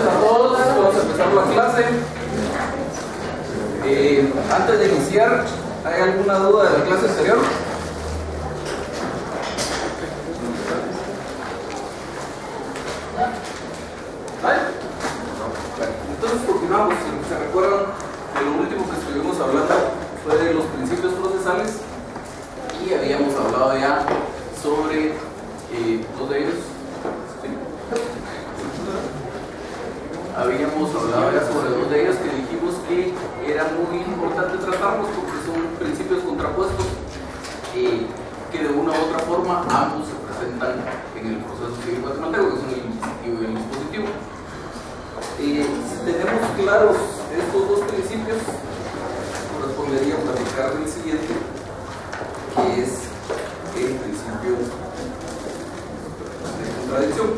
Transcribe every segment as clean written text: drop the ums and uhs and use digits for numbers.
a todos, vamos a empezar la clase. Antes de iniciar, ¿hay alguna duda de la clase anterior? Entonces continuamos. Si se recuerdan, de lo último que estuvimos hablando fue de los principios procesales y habíamos hablado ya sobre dos de ellos. Habíamos hablado ya sobre dos de ellos que dijimos que era muy importante tratarlos porque son principios contrapuestos que de una u otra forma ambos se presentan en el proceso civil guatemalteco, que son el inquisitivo y el dispositivo. Si tenemos claros estos dos principios, correspondería platicar del siguiente, que es el principio de contradicción.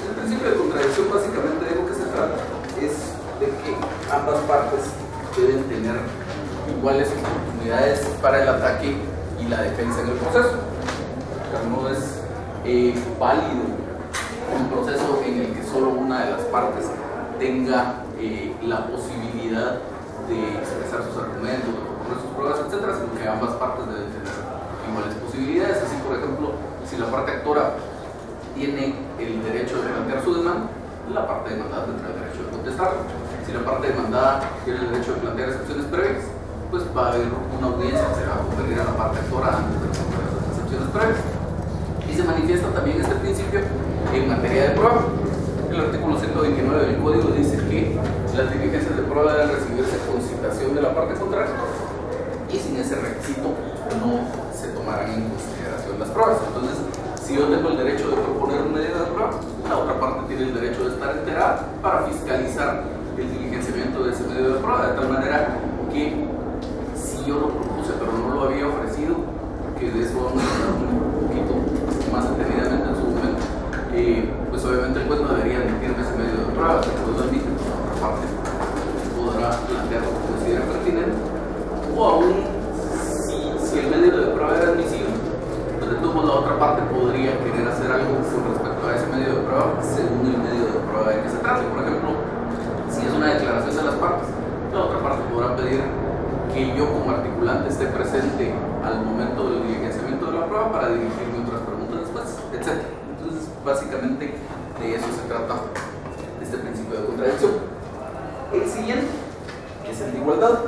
El principio de contradicción, básicamente, de lo que se trata es de que ambas partes deben tener iguales oportunidades para el ataque y la defensa en el proceso. O sea, no es válido un proceso en el que solo una de las partes tenga la posibilidad de expresar sus argumentos, de proponer sus pruebas, etcétera, sino que ambas partes deben tener iguales posibilidades. Así, por ejemplo, si la parte actora tiene el derecho de plantear su demanda, la parte demandada tendrá el derecho de contestar. Si la parte demandada tiene el derecho de plantear excepciones previas, pues va a haber una audiencia que se va a conferir a la parte actora antes de plantear esas excepciones previas. Y se manifiesta también este principio en materia de prueba. El artículo 129 del Código dice que las diligencias de prueba deben recibirse con citación de la parte contraria y sin ese requisito no se tomarán en consideración las pruebas. Entonces, si yo tengo el derecho de proponer un medio de prueba, la otra parte tiene el derecho de estar enterada para fiscalizar el diligenciamiento de ese medio de prueba, de tal manera que si yo lo propuse pero no lo había ofrecido, que de eso vamos a hablar un poquito más detenidamente en su momento, pues obviamente el juez no debería admitirme ese medio de prueba. Si el juez lo admite, la otra parte podrá plantear lo que considera pertinente, o aún si el medio de prueba era admisible, pues entonces la otra parte podría querer hacer algo con respecto a ese medio de prueba según el medio de prueba de que se trate. Por ejemplo, si es una declaración de las partes, la otra parte podrá pedir que yo como articulante esté presente al momento del diligenciamiento de la prueba para dirigirme otras preguntas después, etc. Entonces, básicamente de eso se trata este principio de contradicción. El siguiente es el de igualdad.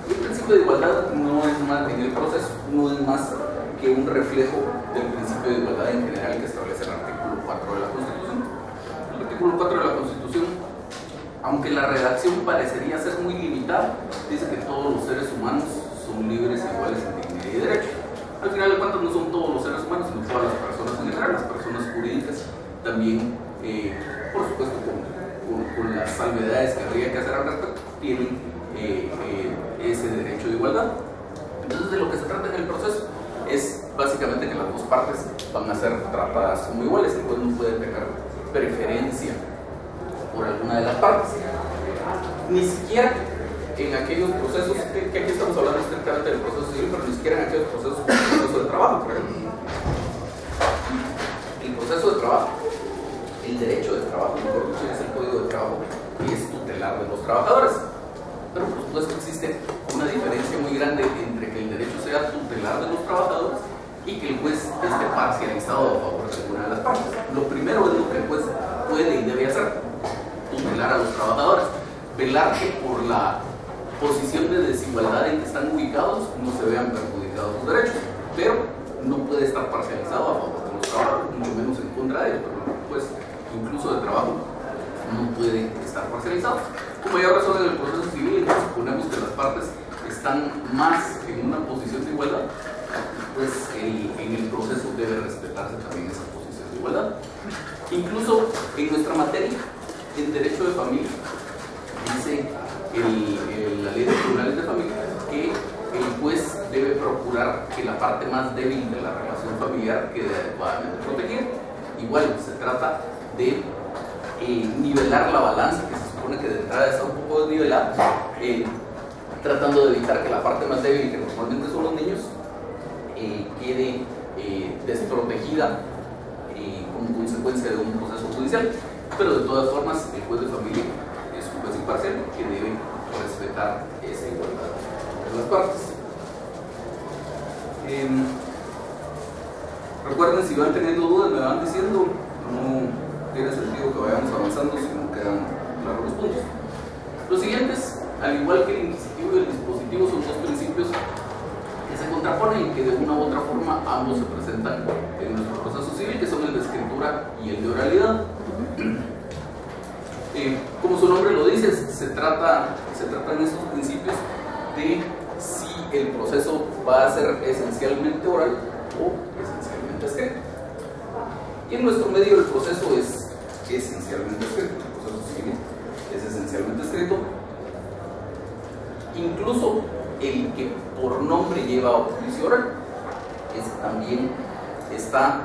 El principio de igualdad no es más, en el proceso, no es más que un reflejo del principio de igualdad en general que establece el artículo 4 de la Constitución. El artículo 4 de la Constitución, aunque la redacción parecería ser muy limitada, dice que todos los seres humanos son libres e iguales en dignidad y derecho. Al final de cuentas no son todos los seres humanos, sino todas las personas en general. Las personas jurídicas también, por supuesto, con las salvedades que habría que hacer al respecto, tienen ese derecho de igualdad. Entonces, de lo que se trata en el proceso es básicamente que las dos partes van a ser tratadas como iguales. El juez no puede tener preferencia por alguna de las partes, ni siquiera en aquellos procesos que aquí estamos hablando estrictamente del proceso civil, pero ni siquiera en aquellos procesos como el proceso de trabajo, por ejemplo. El proceso de trabajo, el derecho de trabajo, mejor dicho, es el código de trabajo que es tutelar de los trabajadores, pero por supuesto existe una diferencia muy grande entre que el derecho sea tutelar de los trabajadores y que el juez esté parcializado a favor de alguna de las partes. Lo primero es lo que el juez puede y debe hacer: tutelar a los trabajadores, velar que por la posición de desigualdad en que están ubicados no se vean perjudicados sus derechos, pero no puede estar parcializado a favor de los trabajadores, mucho menos en contra de ellos, pero pues incluso de trabajo no puede estar parcializado. Como ya razón en el proceso civil, entonces suponemos que las partes están más en una posición de igualdad, pues en el proceso debe respetarse también esa posición de igualdad. Incluso en nuestra materia, en derecho de familia, dice la ley de tribunales de familia que el juez debe procurar que la parte más débil de la relación familiar quede adecuadamente protegida. Igual se trata de nivelar la balanza, que se supone que de entrada está un poco desnivelada, tratando de evitar que la parte más débil, que normalmente son los niños, quede desprotegida como consecuencia de un proceso judicial. Pero de todas formas, el juez de familia es un juez imparcial que debe respetar esa igualdad de las partes. Recuerden, si van teniendo dudas, me van diciendo. No tiene sentido que vayamos avanzando si no quedan claros los puntos. Los siguientes, al igual que el inquisitivo y el dispositivo, son dos principios que se contraponen y que de una u otra forma ambos se presentan en nuestro proceso civil, que son el de escritura y el de oralidad. Como su nombre lo dice, se tratan estos principios de si el proceso va a ser esencialmente oral o esencialmente escrito. Y en nuestro medio el proceso es esencialmente escrito, el proceso civil es esencialmente escrito. Incluso el que por nombre lleva juicio oral, ese también está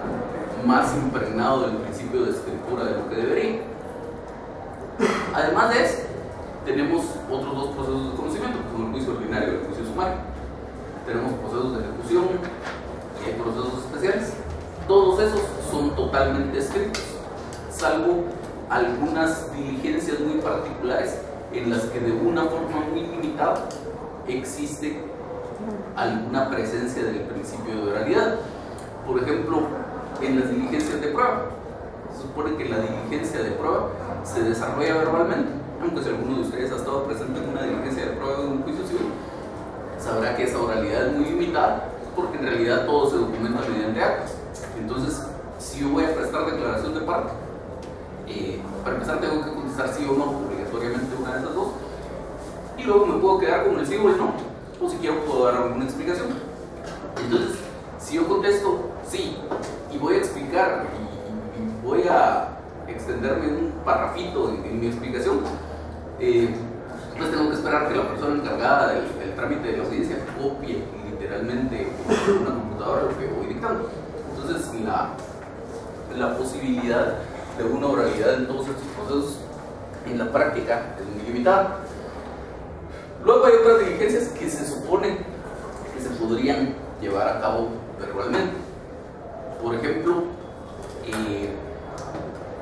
más impregnado del principio de escritura de lo que debería. Además de eso, tenemos otros dos procesos de conocimiento, que son el juicio ordinario y el juicio sumario. Tenemos procesos de ejecución y hay procesos especiales. Todos esos son totalmente escritos, salvo algunas diligencias muy particulares en las que de una forma muy limitada existe alguna presencia del principio de oralidad. Por ejemplo, en las diligencias de prueba, se supone que la diligencia de prueba se desarrolla verbalmente, aunque si alguno de ustedes ha estado presente en una diligencia de prueba de un juicio civil, sabrá que esa oralidad es muy limitada, porque en realidad todo se documenta mediante actas. Entonces, si yo voy a prestar declaración de parte, para empezar tengo que contestar sí o no, obligatoriamente una de esas dos, y luego me puedo quedar con el sí o el no, o si quiero puedo dar alguna explicación. Entonces, si yo contesto sí, y voy a explicar, y voy a extenderme un parrafito en mi explicación, pues tengo que esperar que la persona encargada del trámite de la audiencia copie literalmente en una computadora lo que voy dictando. Entonces, la posibilidad de una oralidad en todos estos procesos en la práctica es muy limitada. Luego hay otras diligencias que se supone que se podrían llevar a cabo verbalmente. Por ejemplo,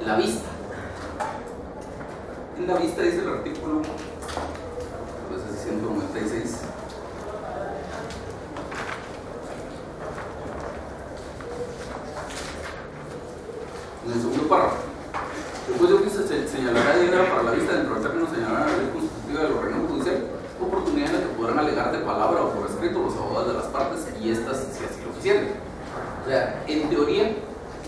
la vista. En la vista dice el artículo 196. En el segundo párrafo, el juez de oficio señalará dinero para la vista dentro del término señalará la ley constitutiva de los ordenamientos judiciales, oportunidad en la que podrán alegar de palabra o por escrito los abogados de las partes y estas si así lo quisieran. O sea, en teoría,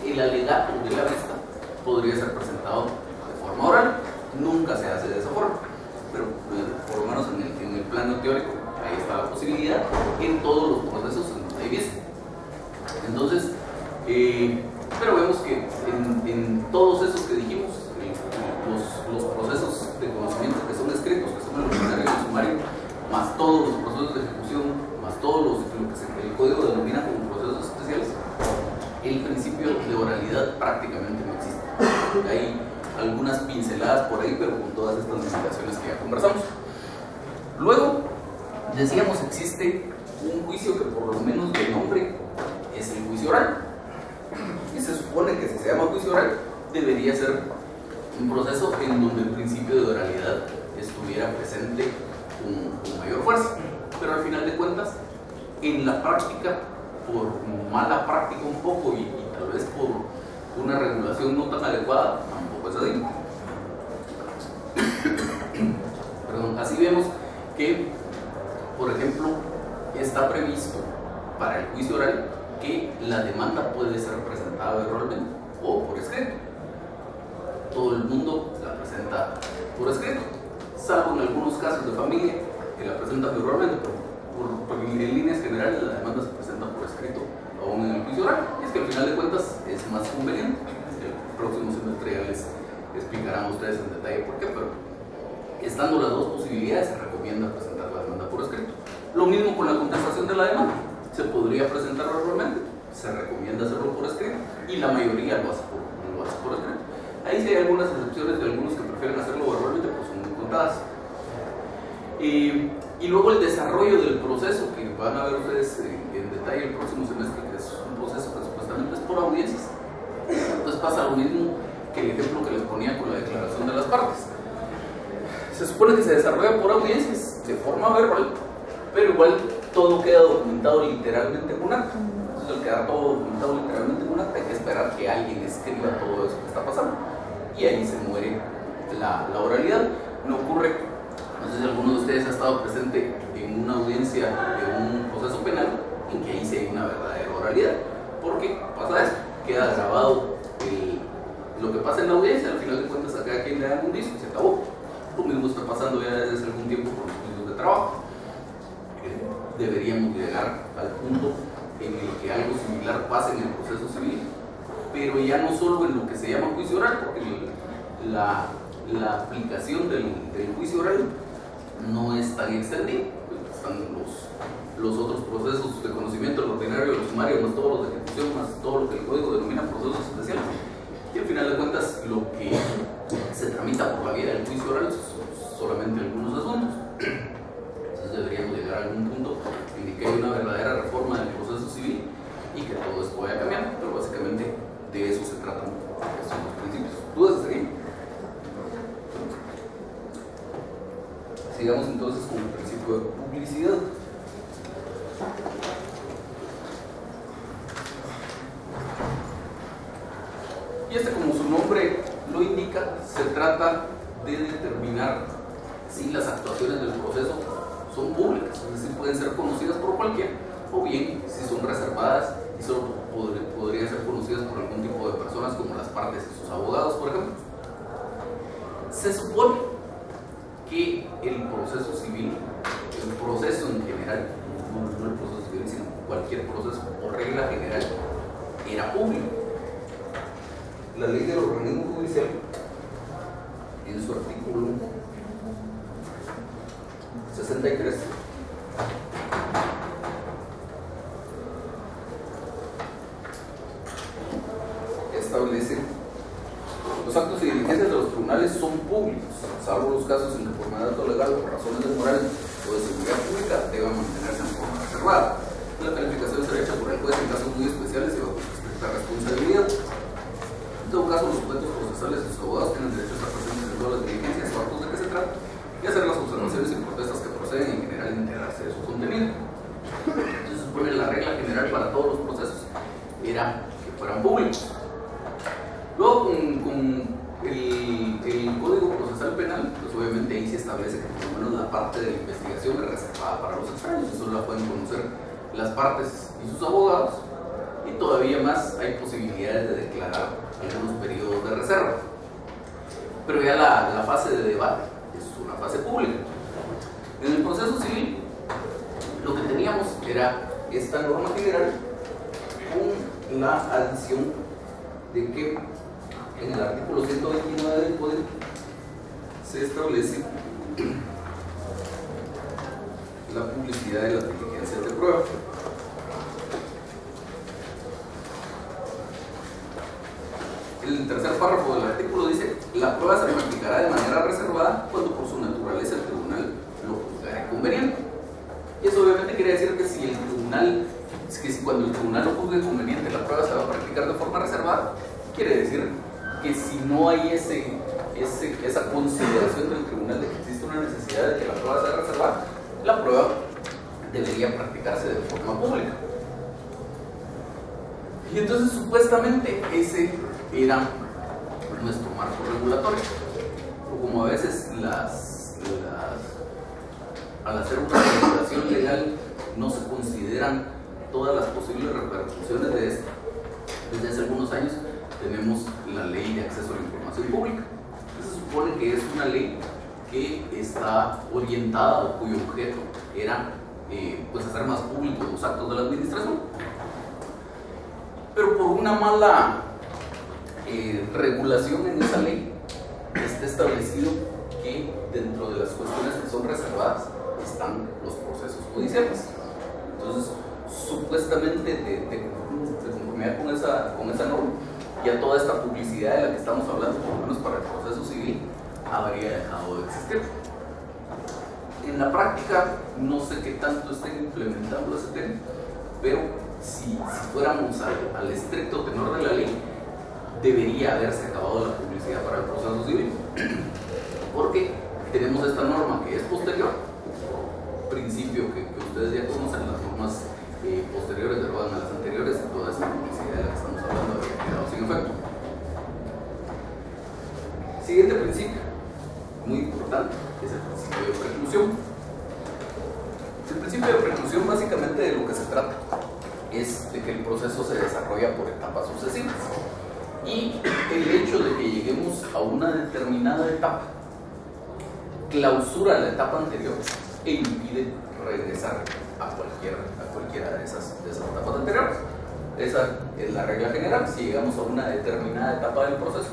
el alegato de la vista podría ser presentado de forma oral, nunca se hace de esa forma, pero por lo menos en el plano teórico ahí está la posibilidad en todos los procesos en donde hay vista. Entonces, pero vemos que en todos esos que dijimos, los procesos de conocimiento que son escritos, que son el ordinario y el sumario, más todos los procesos de ejecución, más todos lo que el código denomina como procesos especiales, el principio de oralidad prácticamente no existe. Hay algunas pinceladas por ahí, pero con todas estas limitaciones que ya conversamos. Luego, decíamos, existe un juicio que por lo menos de nombre es el juicio oral. Y se supone que si se llama juicio oral, debería ser un proceso en donde el principio de oralidad estuviera presente con mayor fuerza. Pero al final de cuentas, en la práctica, por mala práctica un poco y tal vez por una regulación no tan adecuada, tampoco es así. Perdón, así vemos que, por ejemplo, está previsto para el juicio oral que la demanda puede ser presentada verbalmente o por escrito. Todo el mundo la presenta por escrito, salvo en algunos casos de familia que la presentan verbalmente, pero en líneas generales la demanda se presenta por escrito aún en el juicio oral. Y es que al final de cuentas es más conveniente. El próximo semestre ya les explicarán a ustedes en detalle por qué, pero estando las dos posibilidades se recomienda presentar la demanda por escrito. Lo mismo con la contestación de la demanda. Se podría presentar verbalmente, se recomienda hacerlo por escrito y la mayoría lo hace por escrito. Ahí sí hay algunas excepciones de algunos que prefieren hacerlo verbalmente, pues son muy contadas. Y luego el desarrollo del proceso, que van a ver ustedes en detalle el próximo semestre, que es un proceso que supuestamente es por audiencias. Entonces pasa lo mismo que el ejemplo que les ponía con la declaración de las partes. Se supone que se desarrolla por audiencias, de forma verbal, pero igual todo queda documentado literalmente en un acta. Entonces al quedar todo documentado literalmente en un acta, hay que esperar que alguien escriba todo eso que está pasando. Y ahí se muere la oralidad. No ocurre, no sé si alguno de ustedes ha estado presente en una audiencia de un proceso penal en que ahí sí hay una verdadera oralidad. Porque pasa eso, queda grabado lo que pasa en la audiencia, al final de cuentas a cada quien le dan un disco y se acabó. Lo mismo está pasando ya desde hace algún tiempo con los juicios de trabajo. Deberíamos llegar al punto en el que algo similar pase en el proceso civil, pero ya no solo en lo que se llama juicio oral, porque la aplicación del juicio oral no es tan extendida. Están los otros procesos de conocimiento, el ordinario, el sumario, más todos los de ejecución, más todo lo que el código denomina procesos especiales. Y al final de cuentas, lo que se tramita por la vía del juicio oral son solamente algunos asuntos. Entonces deberíamos llegar a algún punto en que hay una verdadera reforma del proceso civil y que todo esto vaya cambiando, pero básicamente de eso se tratan los principios. ¿Dudas hasta aquí? Sigamos entonces con el principio de publicidad. Y como su nombre lo indica, se trata de determinar si las actuaciones del proceso son públicas, es decir, pueden ser conocidas por cualquiera, o bien si son reservadas y solo podrían ser conocidas por algún tipo de personas como las partes y sus abogados, por ejemplo. Se supone que el proceso civil, el proceso en general, no el proceso civil, sino cualquier proceso o regla general, era público. La ley del organismo judicial, en su artículo 63, establece: los actos y diligencias de los tribunales son públicos, salvo los casos en que por mandato legal o por razones de moral o de seguridad pública deban mantenerse en forma reservada. La calificación será hecha por el juez en casos muy especiales y bajo estricta responsabilidad. En todo caso, los sujetos procesales y sus abogados tienen derecho a estar presentes en todas las diligencias o actos de que se trata y hacer las observaciones y protestas que proceden y en general enterarse de su contenido. Entonces se supone que la regla general para todos los procesos era que fueran públicos. Luego con el Código Procesal Penal, pues obviamente ahí se establece que por lo menos la parte de la investigación es reservada para los extraños y solo la pueden conocer las partes y sus abogados, y todavía más hay posibilidades de declarar algunos periodos de reserva. Pero ya la fase de debate es una fase pública. En el proceso civil lo que teníamos era esta norma general con la adición de que en el artículo 129 del Código se establece la publicidad de las diligencias de prueba. El tercer párrafo del artículo dice: la prueba se practicará de manera reservada cuando por su naturaleza el tribunal lo juzgare conveniente. Y eso obviamente quiere decir que si cuando el tribunal lo juzgue conveniente la prueba se va a practicar de forma reservada, quiere decir que si no hay esa consideración del tribunal de que existe una necesidad de que la prueba sea reservada, la prueba debería practicarse de forma pública. Y entonces supuestamente ese era nuestro marco regulatorio. O como a veces al hacer una regulación legal no se consideran todas las posibles repercusiones de esto. Desde hace algunos años tenemos la Ley de Acceso a la Información Pública. Se supone que es una ley que está orientada o cuyo objeto era pues hacer más públicos los actos de la administración. Pero por una mala regulación en esa ley está establecido que dentro de las cuestiones que son reservadas están los procesos judiciales. Entonces, supuestamente de conformidad con esa norma, ya toda esta publicidad de la que estamos hablando, por lo menos para el proceso civil, habría dejado de existir. En la práctica, no sé qué tanto estén implementando ese tema, pero si fuéramos al estricto tenor de la ley, debería haberse acabado la publicidad para el proceso civil, porque tenemos esta norma que es posterior, principio que ustedes ya conocen, las normas posteriores derogan a las anteriores, y toda esta publicidad de la que estamos hablando habría quedado sin efecto. Siguiente principio, muy importante, es el principio de preclusión. El principio de preclusión básicamente de lo que se trata es de que el proceso se desarrolla por etapas sucesivas, y el hecho de que lleguemos a una determinada etapa clausura la etapa anterior e impide regresar a cualquiera de esas etapas anteriores. Esa es la regla general. Si llegamos a una determinada etapa del proceso,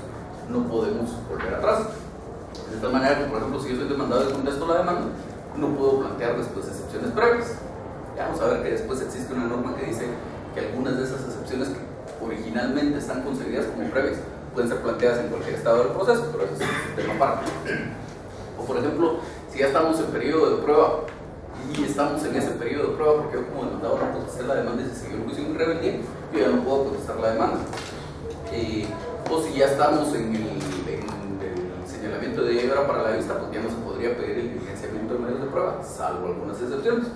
no podemos volver atrás. De esta manera, como por ejemplo, si yo soy demandado y contesto la demanda, no puedo plantear después excepciones previas. Ya vamos a ver que después existe una norma que dice que algunas de esas excepciones que originalmente están concebidas como previas pueden ser planteadas en cualquier estado del proceso, pero eso es un tema aparte. O por ejemplo, si ya estamos en periodo de prueba y estamos en ese periodo de prueba porque yo como demandado no contesté la demanda y se siguió el juicio en rebeldía, yo ya no puedo contestar la demanda. O si ya estamos en el señalamiento de hebra para la vista, pues ya no se podría pedir el diligenciamiento de medios de prueba, salvo algunas excepciones.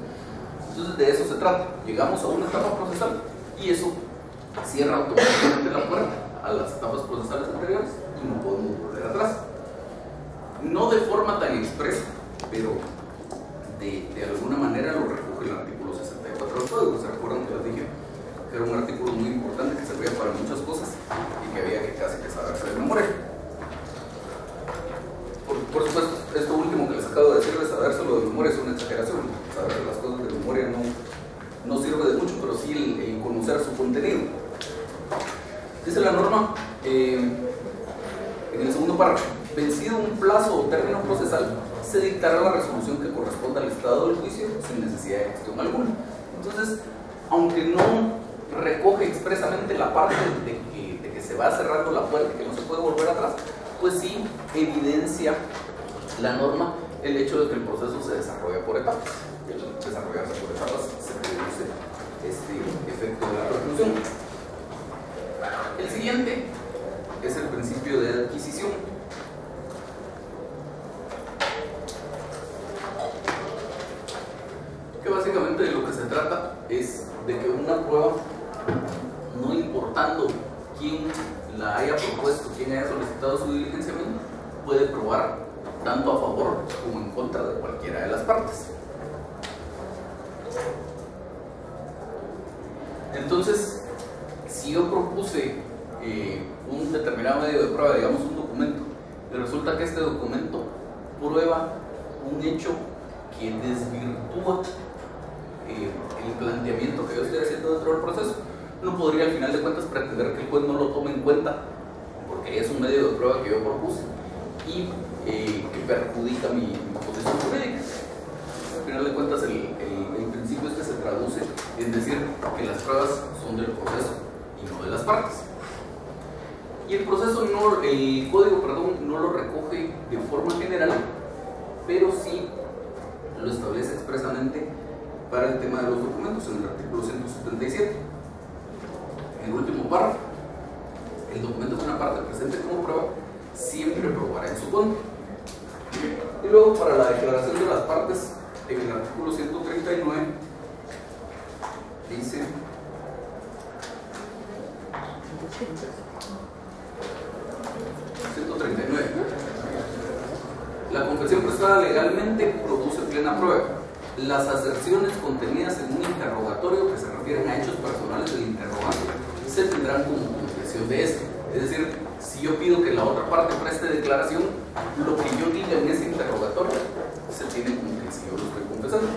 Entonces de eso se trata. Llegamos a una etapa procesal y eso cierra automáticamente la puerta a las etapas procesales anteriores y no podemos volver atrás. No de forma tan expresa, pero de alguna manera lo recoge el artículo 64 del Código. ¿Se recuerdan que les dije que era un artículo muy importante que servía para muchas cosas y que había que casi que saberse de memoria? Por supuesto, esto último que les acabo de decir de sabérselo de memoria es una exageración. Saber las cosas de memoria no sirve de mucho, pero sí el conocer su contenido. Dice la norma en el segundo párrafo: vencido un plazo o término procesal, se dictará la resolución que corresponda al estado del juicio sin necesidad de gestión alguna. Entonces, aunque no recoge expresamente la parte de que se va cerrando la puerta y que no se puede volver atrás, pues sí evidencia la norma el hecho de que el proceso se desarrolla por etapas. Y al desarrollarse por etapas se produce este efecto de la preclusión. El siguiente es el principio de adquisición. Que básicamente de lo que se trata es de que una prueba, no importando quién la haya propuesto, quién haya solicitado su diligenciamiento, puede probar tanto a favor como en contra de cualquiera de las partes. Entonces, si yo propuse un determinado medio de prueba, digamos un documento, y resulta que este documento prueba un hecho que desvirtúa el planteamiento que yo estoy haciendo dentro del proceso, no podría al final de cuentas pretender que el juez no lo tome en cuenta porque es un medio de prueba que yo propuse y que perjudica mi posición jurídica. Al final de cuentas el principio este se traduce en decir que las pruebas son del proceso y no de las partes. Y el proceso el código, no lo recoge de forma general, pero sí lo establece expresamente para el tema de los documentos en el artículo 177. En el último párrafo: el documento que una parte presente como prueba siempre probará en su contra. Y luego, para la declaración de las partes, en el artículo 139 dice: la confesión prestada legalmente produce plena prueba. Las aserciones contenidas en un interrogatorio que se refieren a hechos personales del interrogante se tendrán como confesión de esto. Es decir, si yo pido que la otra parte preste declaración, lo que yo diga en ese interrogatorio se tiene como que si yo lo estoy confesando.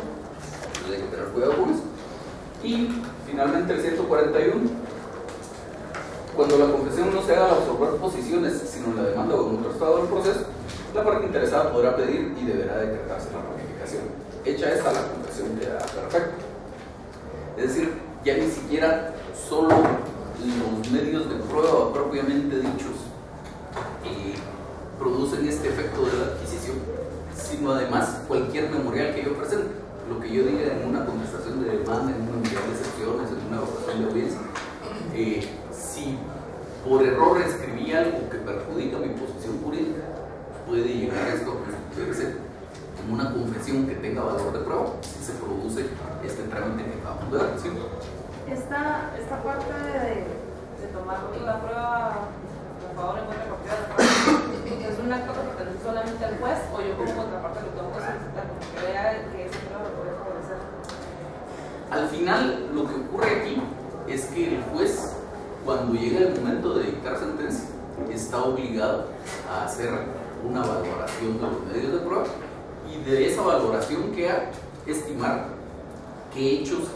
Entonces hay que tener cuidado con eso. Y finalmente el 141: cuando la confesión no se haga al absorber posiciones, sino la demanda o en otro estado del proceso, la parte interesada podrá pedir y deberá decretarse la ratificación. Hecha esta, la confesión quedará perfecta. Es decir, ya ni siquiera solo los medios de prueba propiamente dichos producen este efecto de la adquisición, sino además cualquier memorial que yo presente. Lo que yo diga en una contestación de demanda, en un memorial de excepciones, en una evaluación de audiencia, si por error escribí algo que perjudica mi posición jurídica, puede llegar esto a constituirse como una confesión que tenga valor de prueba si se produce este trámite que acabamos de dar, ¿sí? Esta parte de tomar la prueba a favor en contra de cualquiera de las partes, ¿es un acto que pertenece solamente al juez o yo como contraparte lo tengo que solicitar porque vea que esa prueba lo puede favorecer? Al final, lo que ocurre aquí es que el juez, cuando llega el momento de dictar sentencia, está obligado a hacer una valoración de los medios de prueba y de esa valoración queda estimar qué hechos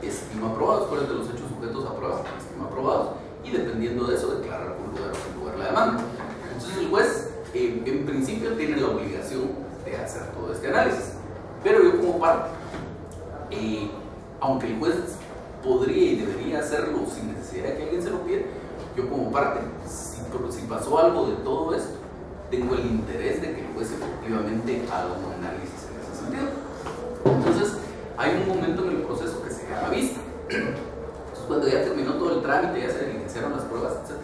estima aprobados, cuáles de los hechos sujetos a prueba estima aprobados, y dependiendo de eso declarar con lugar o sin lugar la demanda. Entonces el juez en principio tiene la obligación de hacer todo este análisis, pero yo como parte, aunque el juez podría y debería hacerlo sin necesidad de que alguien se lo pida, yo como parte, si pasó algo de todo esto, tengo el interés de que el juez efectivamente haga un análisis en ese sentido. Entonces hay un momento en el proceso que se llama vista. Entonces cuando ya terminó todo el trámite, ya se diligenciaron las pruebas, etc.,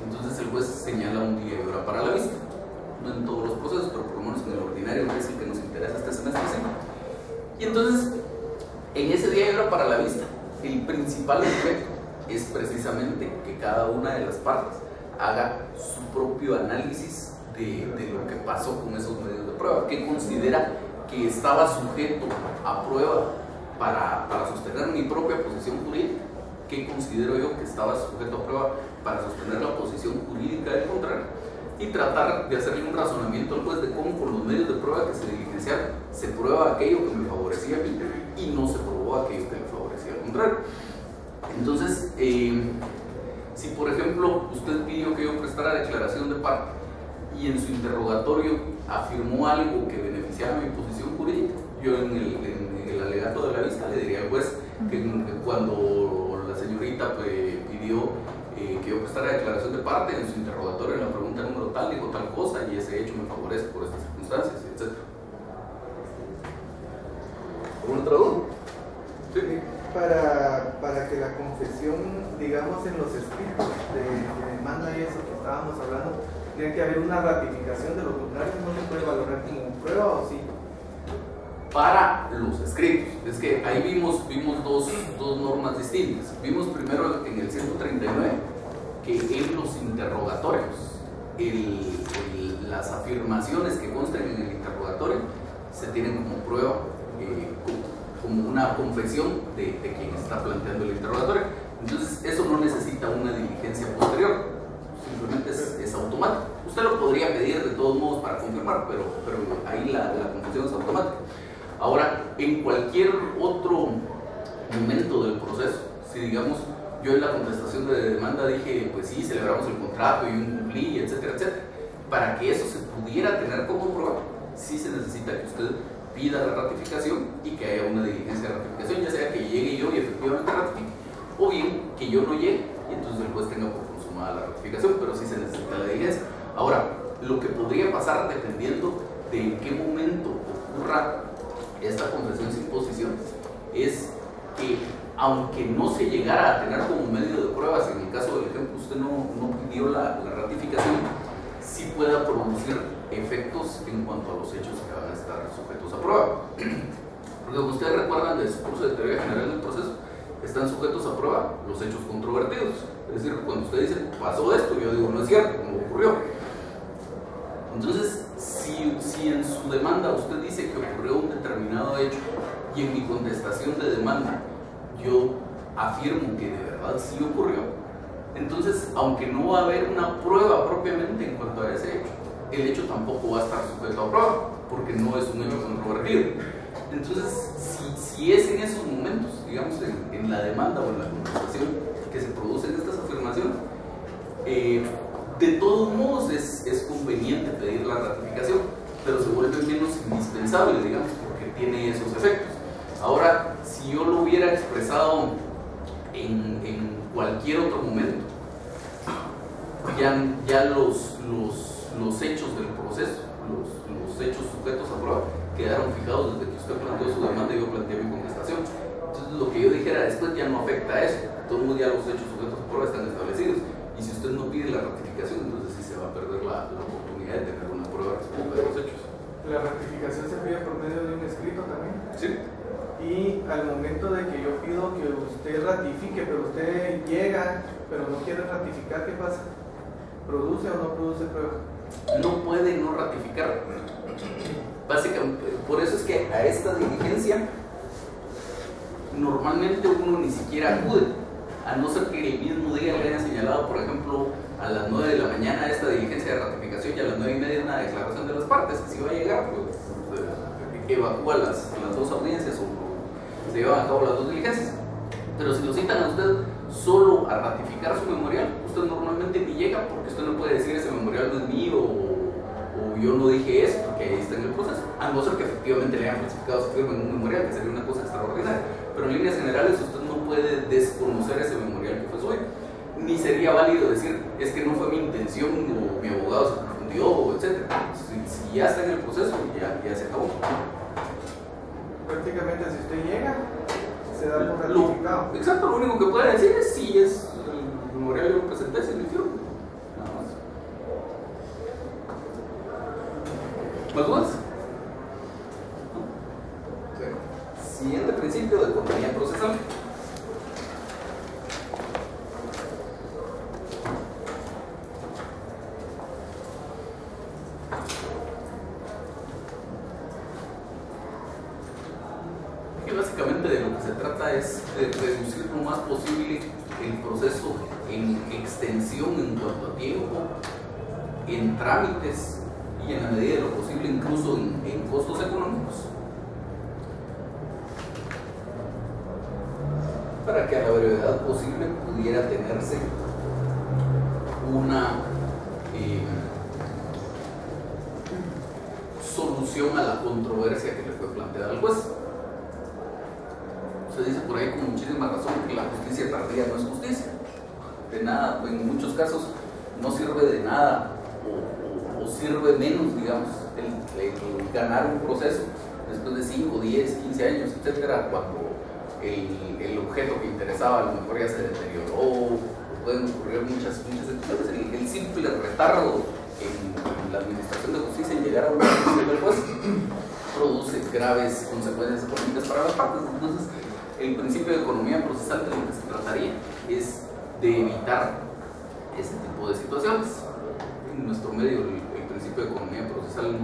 entonces el juez señala un día y hora para la vista. No en todos los procesos, pero por lo menos en el ordinario, que es el que nos interesa este semestre, sí. Y entonces en ese día y hora para la vista, el principal efecto es precisamente que cada una de las partes haga su propio análisis de lo que pasó con esos medios de prueba, que considera que estaba sujeto a prueba para sostener mi propia posición jurídica, que considero yo que estaba sujeto a prueba para sostener la posición jurídica del contrario, y tratar de hacerle un razonamiento al juez de cómo con los medios de prueba que se diligenciaron se prueba aquello que me favorecía a mí y no se probó aquello que me favorecía al contrario. Entonces, si por ejemplo usted pidió que yo prestara declaración de parte y en su interrogatorio afirmó algo que beneficiaba mi posición jurídica, yo en el alegato de la vista le diría al juez que cuando la señorita pidió que yo prestara declaración de parte, en su interrogatorio en la pregunta número tal dijo tal cosa y ese hecho me favorece por estas circunstancias, etc. ¿Alguna otra duda? Sí. Para que la confesión, digamos, en los escritos de demanda y eso que estábamos hablando, tiene que haber una ratificación de lo contrario, no se puede valorar como prueba o sí. Para los escritos, es que ahí vimos dos normas distintas. Vimos primero en el 139 que en los interrogatorios las afirmaciones que constan en el interrogatorio se tienen como prueba, como una confesión de quien está planteando el interrogatorio. Entonces eso no necesita una diligencia posterior, simplemente es automático. Usted lo podría pedir de todos modos para confirmar, pero ahí la confesión es automática. Ahora, en cualquier otro momento del proceso, si digamos yo en la contestación de demanda dije pues sí, celebramos el contrato y incumplí, etcétera, etcétera, para que eso se pudiera tener como prueba, sí se necesita que usted pida la ratificación y que haya una diligencia de ratificación, ya sea que llegue yo y efectivamente ratifique, o bien que yo no llegue y entonces el juez tenga por consumada la ratificación, pero sí se necesita la diligencia. Ahora, lo que podría pasar dependiendo de en qué momento ocurra esta confesión sin posición es que aunque no se llegara a tener como medio de pruebas, en el caso del ejemplo usted no pidió la ratificación, sí pueda producir efectos en cuanto a los hechos que van a estar sujetos a prueba. Porque como ustedes recuerdan de su curso de teoría general del proceso, están sujetos a prueba los hechos controvertidos. Es decir, cuando usted dice pasó esto, yo digo no es cierto, no ocurrió. Entonces, si en su demanda usted dice que ocurrió un determinado hecho y en mi contestación de demanda yo afirmo que de verdad sí ocurrió, entonces, aunque no va a haber una prueba propiamente en cuanto a ese hecho, el hecho tampoco va a estar sujeto a prueba, porque no es un hecho controvertido. Entonces, si es en esos momentos, digamos, en la demanda o en la contestación que se producen estas afirmaciones, de todos modos es conveniente pedir la ratificación, pero se vuelve menos indispensable, digamos, porque tiene esos efectos. Ahora, si yo lo hubiera expresado en cualquier otro momento, ya los hechos del proceso, los hechos sujetos a prueba quedaron fijados desde que usted planteó su demanda y yo planteé mi contestación. Entonces lo que yo dijera después ya no afecta a eso. Todos ya los hechos sujetos a prueba están establecidos. Y si usted no pide la ratificación, entonces sí se va a perder la oportunidad de tener una prueba respecto de los hechos. La ratificación se pide por medio de un escrito también. Sí. Y al momento de que yo pido que usted ratifique, pero usted llega, pero no quiere ratificar, ¿qué pasa? ¿Produce o no produce prueba? No puede no ratificar. Básicamente, por eso es que a esta diligencia normalmente uno ni siquiera acude, a no ser que el mismo día le hayan señalado, por ejemplo, a las 9 de la mañana esta diligencia de ratificación y a las 9:30 una declaración de las partes, que si va a llegar, pues evacúa las dos audiencias o se llevan a cabo las dos diligencias. Pero si lo citan a usted solo a ratificar su memorial, usted normalmente ni llega, porque usted no puede decir ese memorial no es mío o yo no dije eso, porque ahí está en el proceso, a no ser que efectivamente le hayan falsificado su firma en un memorial, que sería una cosa extraordinaria. Pero en líneas generales usted no puede desconocer ese memorial que fue suyo, ni sería válido decir es que no fue mi intención o mi abogado se confundió, etc. Si ya está en el proceso, ya se acabó. Prácticamente si usted llega, se da por ratificado. Exacto, lo único que puede decir es si es el memorial que lo presenté, es el firme. Nada más. ¿Más dudas? Sí. Siguiente principio de economía procesal. Básicamente de lo que se trata es de reducir lo más posible el proceso en extensión en cuanto a tiempo, en trámites y en la medida de lo posible incluso en costos económicos, para que a la brevedad posible pudiera tenerse una solución a la controversia que le fue planteada al juez. Se dice por ahí con muchísima razón que la justicia tardía no es justicia. De nada, en muchos casos no sirve de nada o sirve menos, digamos, el ganar un proceso después de 5, 10, 15 años, etcétera, cuando el objeto que interesaba a lo mejor ya se deterioró, pueden ocurrir muchas situaciones. El simple retardo en la administración de justicia en llegar a una decisión del juez produce graves consecuencias económicas para las partes. Entonces, el principio de economía procesal de lo que se trataría es de evitar ese tipo de situaciones. En nuestro medio el principio de economía procesal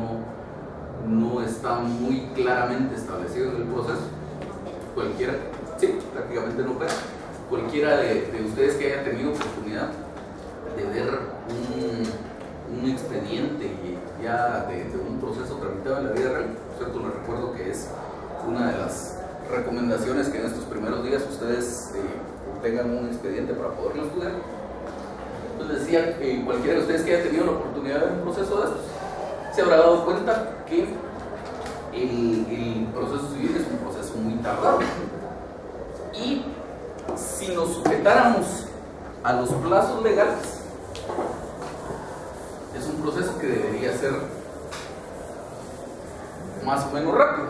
no está muy claramente establecido en el proceso. Cualquiera, sí, prácticamente no opera. Cualquiera de ustedes que haya tenido oportunidad de ver un expediente ya de un proceso tramitado en la vida real, por cierto, les recuerdo que es una de las recomendaciones que en estos primeros días ustedes tengan un expediente para poderlo estudiar. Entonces decía que cualquiera de ustedes que haya tenido la oportunidad de ver un proceso de estos se habrá dado cuenta que el proceso civil es un proceso muy tardado, y si nos sujetáramos a los plazos legales es un proceso que debería ser más o menos rápido.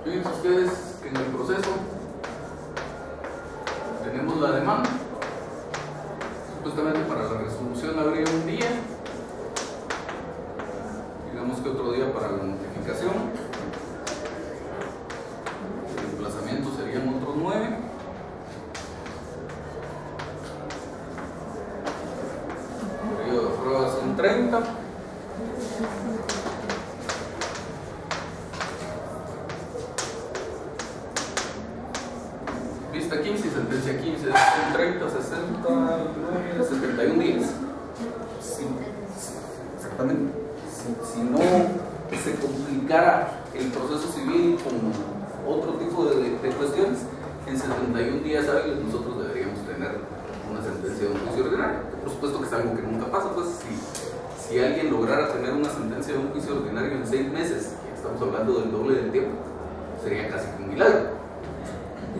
Fíjense ustedes que en el proceso tenemos la demanda, supuestamente para la resolución habría un día, digamos que otro día para la notificación, el emplazamiento serían otros 9, el periodo de prueba son 30, vista 15 y sentencia 15, son 30, 60, 71 días. Sí, exactamente. Si no se complicara el proceso civil con otro tipo de cuestiones, en 71 días hábiles nosotros deberíamos tener una sentencia de un juicio ordinario. Por supuesto que es algo que nunca pasa, pues si alguien lograra tener una sentencia de un juicio ordinario en 6 meses, que estamos hablando del doble del tiempo, sería casi un milagro.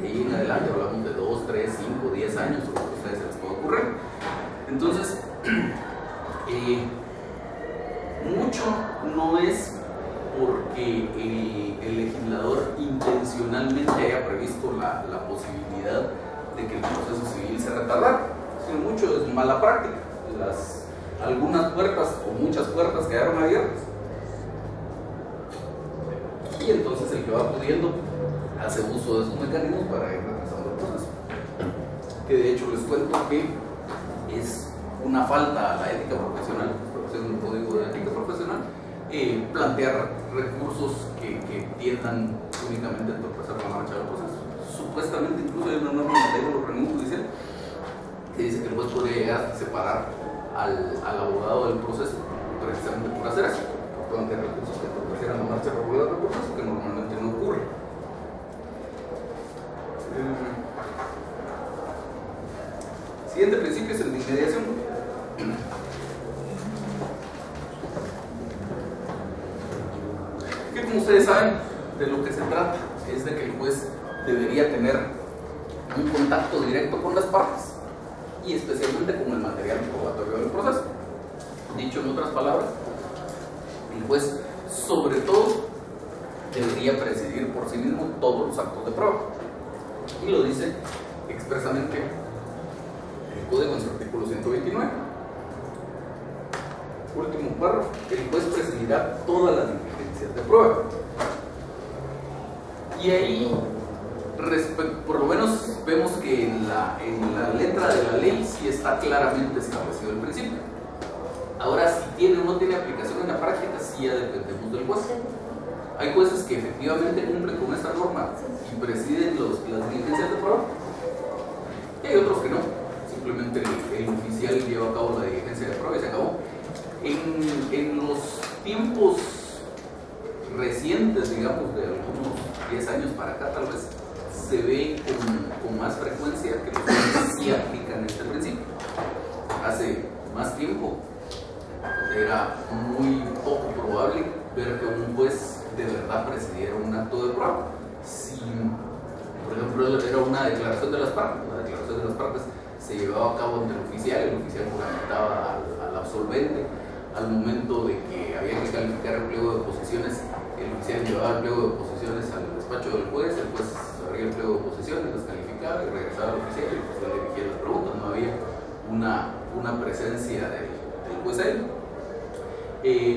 De ahí en adelante hablamos de 2, 3, 5, 10 años, o lo que a ustedes se les puede ocurrir. Entonces, mucho no es porque el legislador intencionalmente haya previsto la posibilidad de que el proceso civil se retardara, sino mucho es mala práctica. Algunas puertas o muchas puertas quedaron abiertas y entonces el que va pudiendo hace uso de sus mecanismos para ir retrasando el proceso, que de hecho les cuento que es una falta a la ética profesional, es un código de ética profesional, plantear recursos que tiendan únicamente a entorpecer la marcha del proceso. Supuestamente incluso hay una norma en el organismo judicial que dice que el juez podría llegar a separar al abogado del proceso precisamente por hacer eso, por plantear recursos que entorpecieran la marcha regular del proceso, que normalmente no ocurre. Siguiente principio es el de inmediación. Que como ustedes saben, de lo que se trata es de que el juez debería tener un contacto directo con las partes y especialmente con el material probatorio del proceso. Dicho en otras palabras, el juez sobre todo debería presidir por sí mismo todos los actos de prueba, y lo dice expresamente el código en su artículo 129. Último párrafo: el juez presidirá todas las diligencias de prueba. Y ahí, por lo menos vemos que en la letra de la ley sí está claramente establecido el principio. Ahora, si tiene o no tiene aplicación en la práctica, sí ya dependemos del juez. Hay jueces que efectivamente cumplen con esta norma y presiden las diligencias de prueba, y hay otros que no. Simplemente el oficial lleva a cabo la diligencia de prueba y se acabó. En los tiempos recientes, digamos, de algunos 10 años para acá, tal vez se ve con más frecuencia que los jueces sí aplican este principio. Hace más tiempo era muy poco probable ver que un juez de verdad presidiera un acto de prueba. Si, por ejemplo, era una declaración de las partes, la declaración de las partes se llevaba a cabo ante el oficial juramentaba al absolvente. Al momento de que había que calificar el pliego de oposiciones, el oficial llevaba el pliego de oposiciones al despacho del juez, el juez abría el pliego de oposiciones, las calificaba y regresaba al oficial y el oficial le dirigía las preguntas. No había una presencia del juez ahí.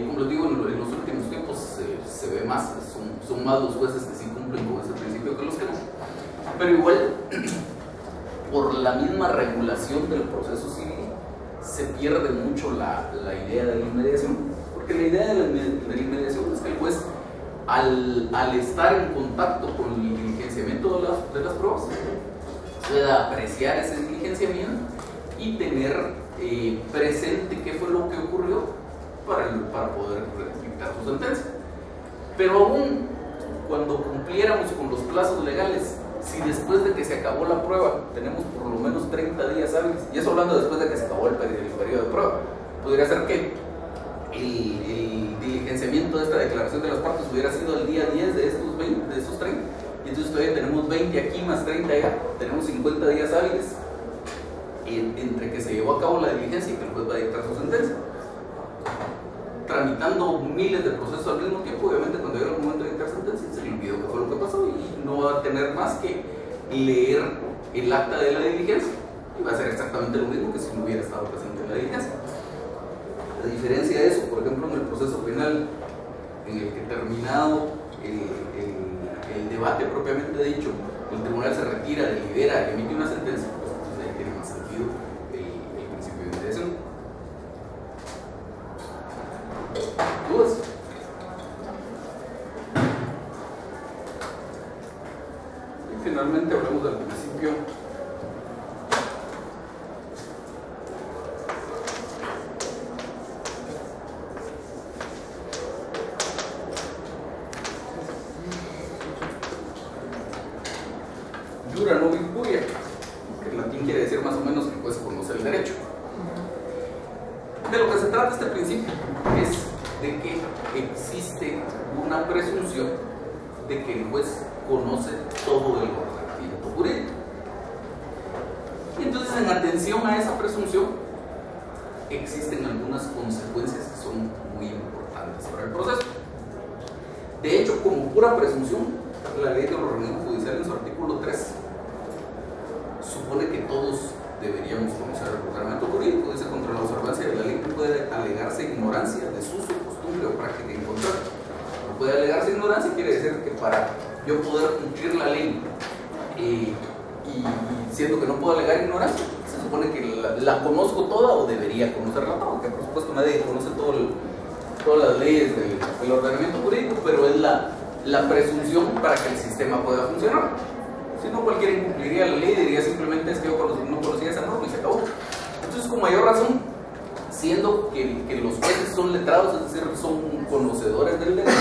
Como les digo, en los últimos tiempos se ve más, son más los jueces que sí cumplen con ese principio que los que no. Pero igual, por la misma regulación del proceso civil, se pierde mucho la idea de la inmediación, porque la idea de la inmediación es que el juez, al estar en contacto con el diligenciamiento de las pruebas, pueda apreciar ese diligenciamiento y tener presente qué fue lo que ocurrió para poder dictar su sentencia. Pero aún cuando cumpliéramos con los plazos legales, si después de que se acabó la prueba tenemos por lo menos 30 días hábiles, y eso hablando después de que se acabó el periodo de prueba, podría ser que el diligenciamiento de esta declaración de las partes hubiera sido el día 10 de estos 30, y entonces todavía tenemos 20 aquí más 30 allá, tenemos 50 días hábiles entre que se llevó a cabo la diligencia y que el juez va a dictar su sentencia, tramitando miles de procesos al mismo tiempo. Obviamente cuando llega el momento de dictar sentencia se le olvidó qué fue lo que pasó y no va a tener más que leer el acta de la diligencia y va a ser exactamente lo mismo que si no hubiera estado presente en la diligencia. La diferencia de eso, por ejemplo, en el proceso penal, en el que terminado el debate propiamente dicho, el tribunal se retira, delibera, emite una sentencia, pues entonces ahí tiene más sentido el principio de inmediación. ¿Dudas? Y finalmente hablamos del principio Jura non impuria, que en latín quiere decir más o menos que puedes conocer el derecho. De lo que se trata este principio es de que existe una presunción de que el juez conoce todo el ordenamiento jurídico. Y entonces, en atención a esa presunción, existen algunas consecuencias que son muy importantes para el proceso. De hecho, como pura presunción, la ley del organismo judicial en su artículo 3 supone que todos deberíamos conocer el ordenamiento jurídico. Dice: contra la observancia de la ley no puede alegarse ignorancia, desuso, costumbre o práctica en contrario. No puede alegarse ignorancia quiere decir que para yo poder cumplir la ley y siendo que no puedo alegar ignorancia, se supone que la conozco toda o debería conocerla toda, que por supuesto nadie conoce todas las leyes del ordenamiento jurídico, pero es la presunción para que el sistema pueda funcionar. Si no, cualquiera incumpliría la ley y diría simplemente: es que yo no conocía esa norma y se acabó. Entonces, con mayor razón, siendo que los jueces son letrados, es decir, son conocedores del derecho,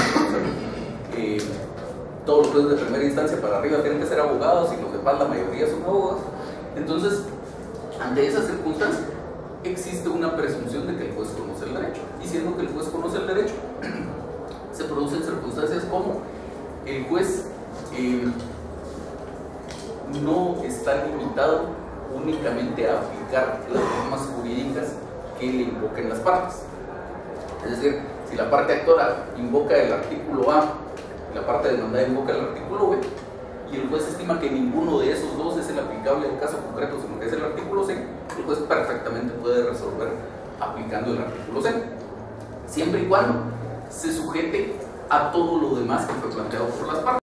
todos los jueces de primera instancia para arriba tienen que ser abogados y los de paz la mayoría son abogados. Entonces, ante esa circunstancia, existe una presunción de que el juez conoce el derecho, y siendo que el juez conoce el derecho, se producen circunstancias como el juez no está limitado únicamente a aplicar las normas jurídicas que le invoquen las partes. Es decir, si la parte actora invoca el artículo A y la parte demandada invoca el artículo B, y el juez estima que ninguno de esos dos es el aplicable al caso concreto, sino que es el artículo C, el juez perfectamente puede resolver aplicando el artículo C, siempre y cuando se sujete a todo lo demás que fue planteado por las partes.